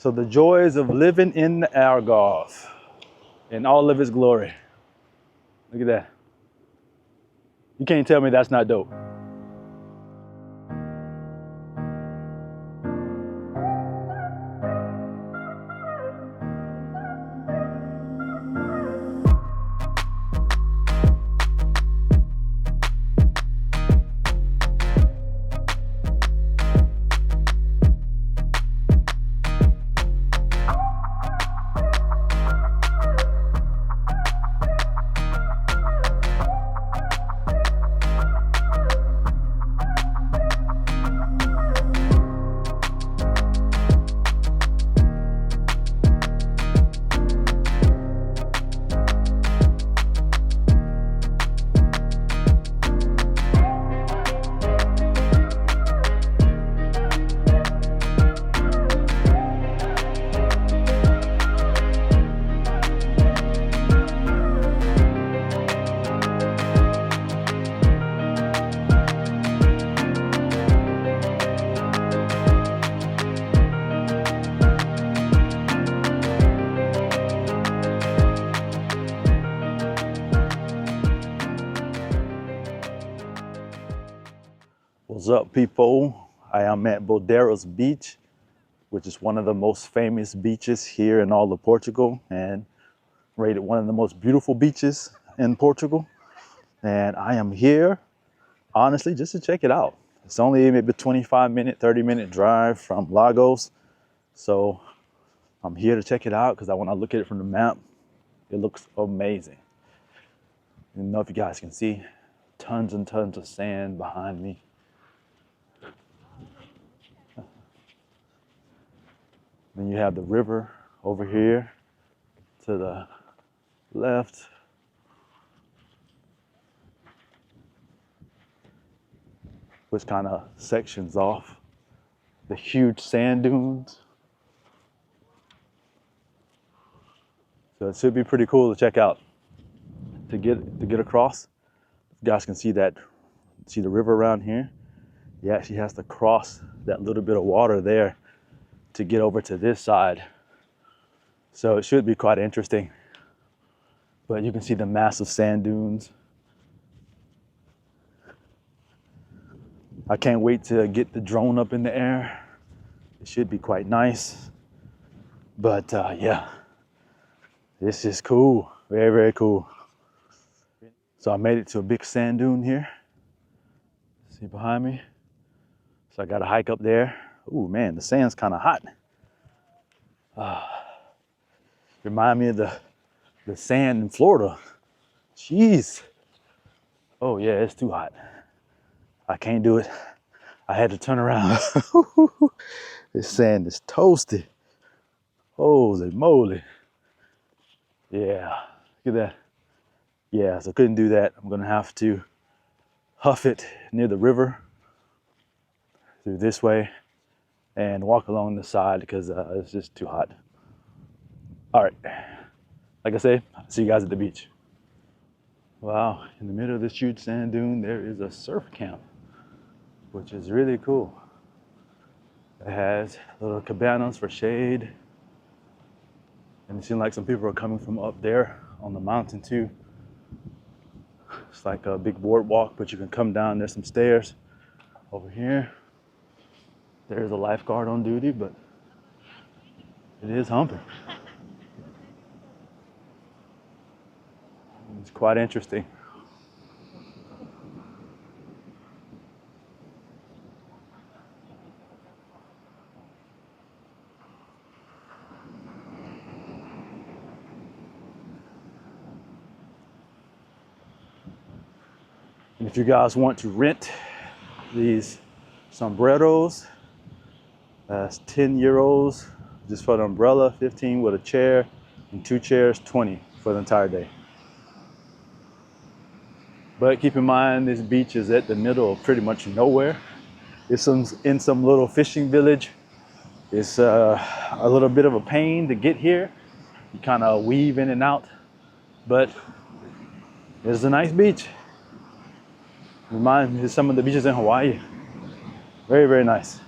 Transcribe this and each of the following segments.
So the joys of living in the Algarve in all of its glory. Look at that. You can't tell me that's not dope. What's up, people? I am at Bordeira's beach, which is one of the most famous beaches here in all of Portugal and rated one of the most beautiful beaches in Portugal. And I am here, honestly, just to check it out. It's only maybe a 25-minute, 30-minute drive from Lagos. So I'm here to check it out because I want to look at it from the map. It looks amazing. I don't know if you guys can see tons and tons of sand behind me. Then you have the river over here to the left. Which kind of sections off the huge sand dunes. So it should be pretty cool to check out. To get across, you guys can see the river around here. He actually has to cross that little bit of water there to get over to this side. So it should be quite interesting. But you can see the massive sand dunes. I can't wait to get the drone up in the air. It should be quite nice. But yeah, this is cool. Very, very cool. So I made it to a big sand dune here. See behind me? So I got to hike up there. Ooh, man, the sand's kind of hot. Remind me of the sand in Florida. Jeez. Oh yeah, it's too hot. I can't do it. I had to turn around. This sand is toasty. Holy moly. Yeah, look at that. Yeah, so I couldn't do that. I'm gonna have to huff it near the river through this way and walk along the side because it's just too hot. All right, like I say, see you guys at the beach. Wow, in the middle of this huge sand dune, there is a surf camp, which is really cool. It has little cabanas for shade. And it seems like some people are coming from up there on the mountain too. It's like a big boardwalk, but you can come down. There's some stairs over here. There's a lifeguard on duty, but it is humping. It's quite interesting. And if you guys want to rent these sombreros, that's 10 euros just for the umbrella, 15 with a chair, and 2 chairs, 20 for the entire day. But keep in mind, this beach is at the middle of pretty much nowhere. It's in some little fishing village. It's a little bit of a pain to get here. You kind of weave in and out, but it's a nice beach. Reminds me of some of the beaches in Hawaii. Very, very nice.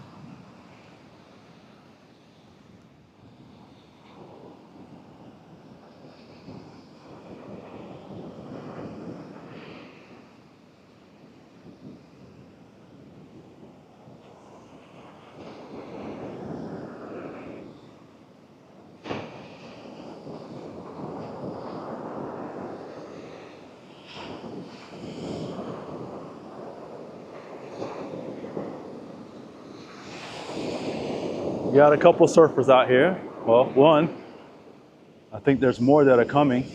We got a couple surfers out here. Well, one. I think there's more that are coming.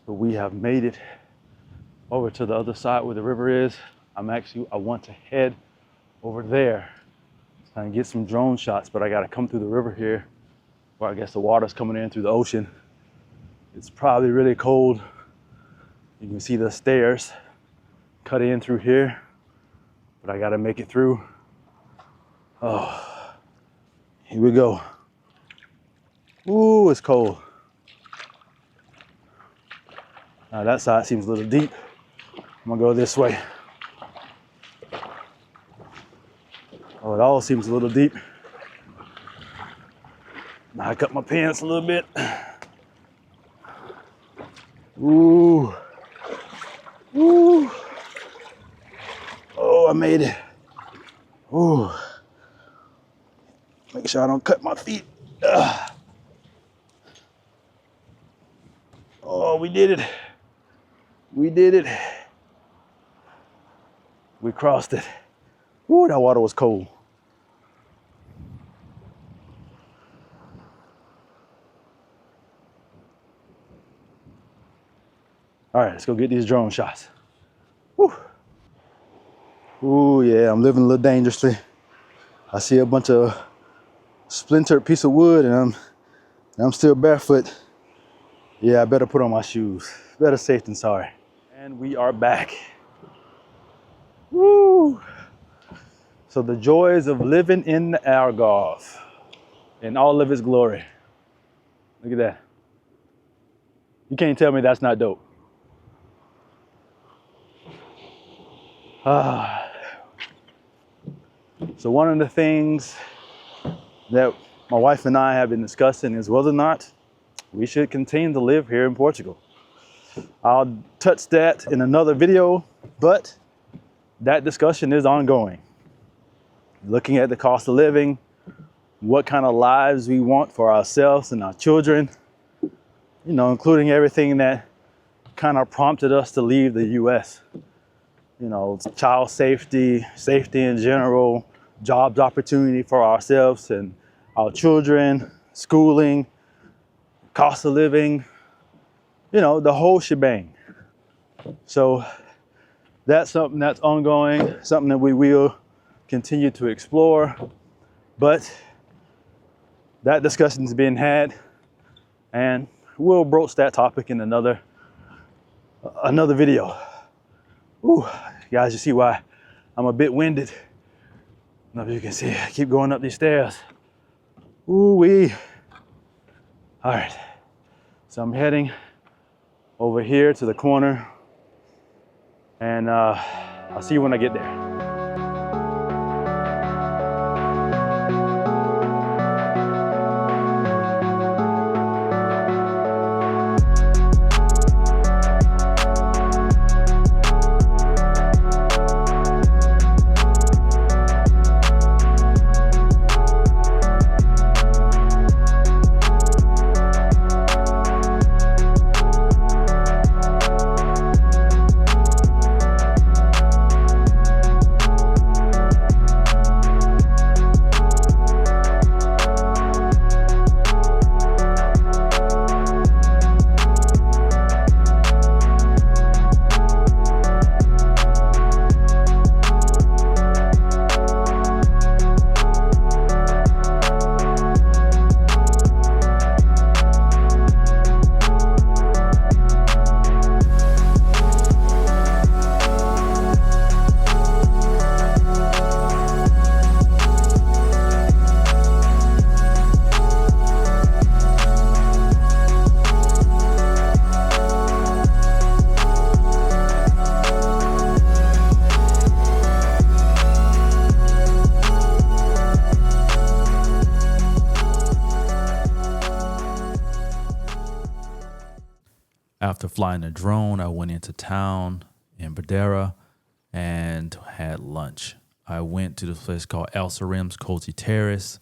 So we have made it over to the other side where the river is. I want to head over there and get some drone shots, but I gotta come through the river here, where I guess the water's coming in through the ocean. It's probably really cold. You can see the stairs cut in through here, but I gotta make it through. Oh, here we go. Ooh, it's cold. Now that side seems a little deep. I'm gonna go this way. Oh, it all seems a little deep. Now I cut my pants a little bit. Ooh. Ooh. Oh, I made it. Ooh. Make sure I don't cut my feet. Oh, we did it. We did it. We crossed it. Ooh, that water was cold. All right, let's go get these drone shots. Woo. Ooh, yeah, I'm living a little dangerously. I see a bunch of splintered piece of wood and I'm still barefoot. Yeah, I better put on my shoes. Better safe than sorry. And we are back. Woo! So the joys of living in the Algarve in all of its glory. Look at that. You can't tell me that's not dope. So one of the things that my wife and I have been discussing is whether or not we should continue to live here in Portugal. I'll touch that in another video, but that discussion is ongoing. Looking at the cost of living, what kind of lives we want for ourselves and our children, you know, including everything that kind of prompted us to leave the US. You know, child safety, safety in general, jobs opportunity for ourselves and our children, schooling, cost of living, you know, the whole shebang. So that's something that's ongoing, something that we will continue to explore, but that discussion is being had and we'll broach that topic in another video. Ooh, guys, you see why I'm a bit winded. I don't know if you can see, I keep going up these stairs. Ooh wee. All right, so I'm heading over here to the corner and I'll see you when I get there. After flying a drone, I went into town in Bordeira and had lunch. I went to this place called El Serem's Cozy Terrace.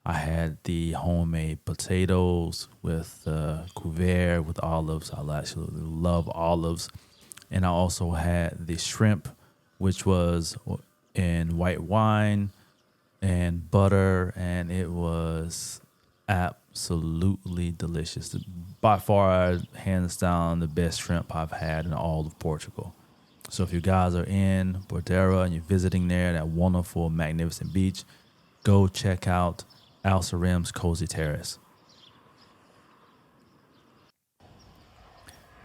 I had the homemade potatoes with couvert with olives. I absolutely love olives. And I also had the shrimp, which was in white wine and butter, and it was absolutely delicious. By far, hands down, the best shrimp I've had in all of Portugal. So if you guys are in Bordeira and you're visiting there, that wonderful, magnificent beach, go check out Al Sarem's Cozy Terrace.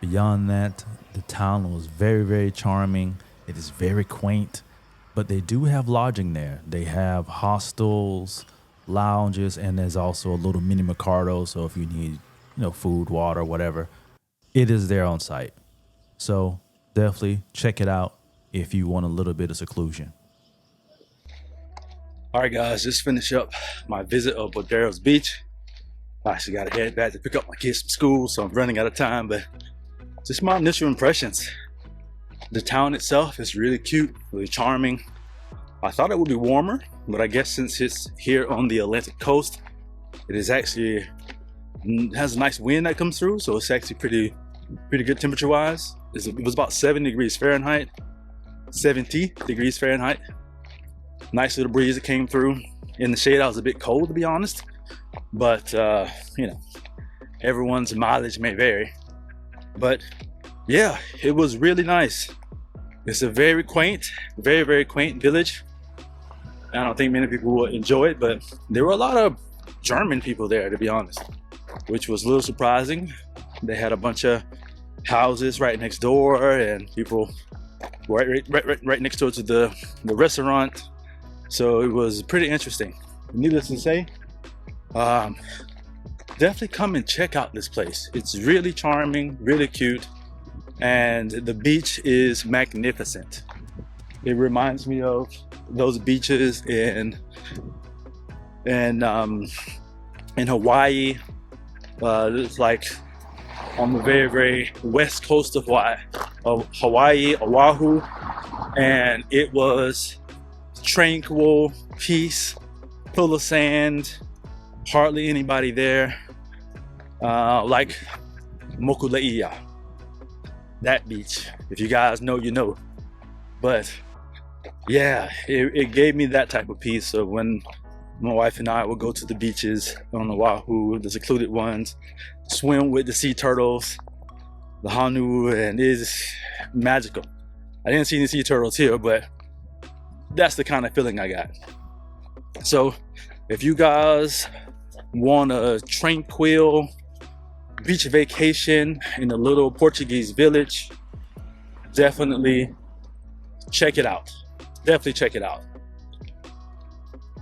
Beyond that, the town was very, very charming. It is very quaint, but they do have lodging there. They have hostels, lounges, and there's also a little mini mercado. So if you need, food, water, whatever, it is there on site. So definitely check it out if you want a little bit of seclusion. All right, guys, just finish up my visit of Bordeira's beach. I actually got to head back to pick up my kids from school, so I'm running out of time, but just my initial impressions. The town itself is really cute, really charming. I thought it would be warmer, but I guess since it's here on the Atlantic coast, it is actually has a nice wind that comes through, so it's actually pretty good temperature wise. It was about 70 degrees Fahrenheit. Nice little breeze that came through. In the shade, I was a bit cold, to be honest, but everyone's mileage may vary. But yeah, it was really nice. It's a very quaint, very quaint village. I don't think many people will enjoy it, but there were a lot of German people there, to be honest, which was a little surprising. They had a bunch of houses right next door, and people right next door to the restaurant. So it was pretty interesting. Needless to say, definitely come and check out this place. It's really charming, really cute, and the beach is magnificent. It reminds me of those beaches in Hawaii. It's like on the very west coast of Hawaii, Oahu, and it was tranquil, peace, full of sand, hardly anybody there, like Mokuleia, that beach. If you guys know, you know. But yeah, it gave me that type of peace. So when my wife and I would go to the beaches on Oahu, the secluded ones, swim with the sea turtles, the hanu, and it is magical. I didn't see any sea turtles here, but that's the kind of feeling I got. So if you guys want a tranquil beach vacation in a little Portuguese village, definitely check it out. Definitely check it out.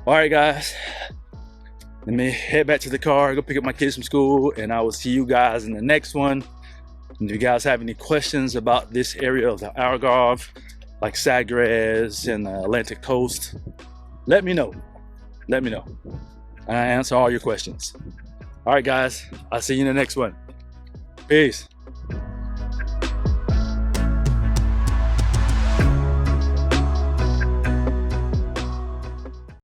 All right, guys, let me head back to the car, go pick up my kids from school, and I will see you guys in the next one. And if you guys have any questions about this area of the Algarve, like Sagres and the Atlantic coast, let me know. And I answer all your questions. All right, guys, I'll see you in the next one. Peace.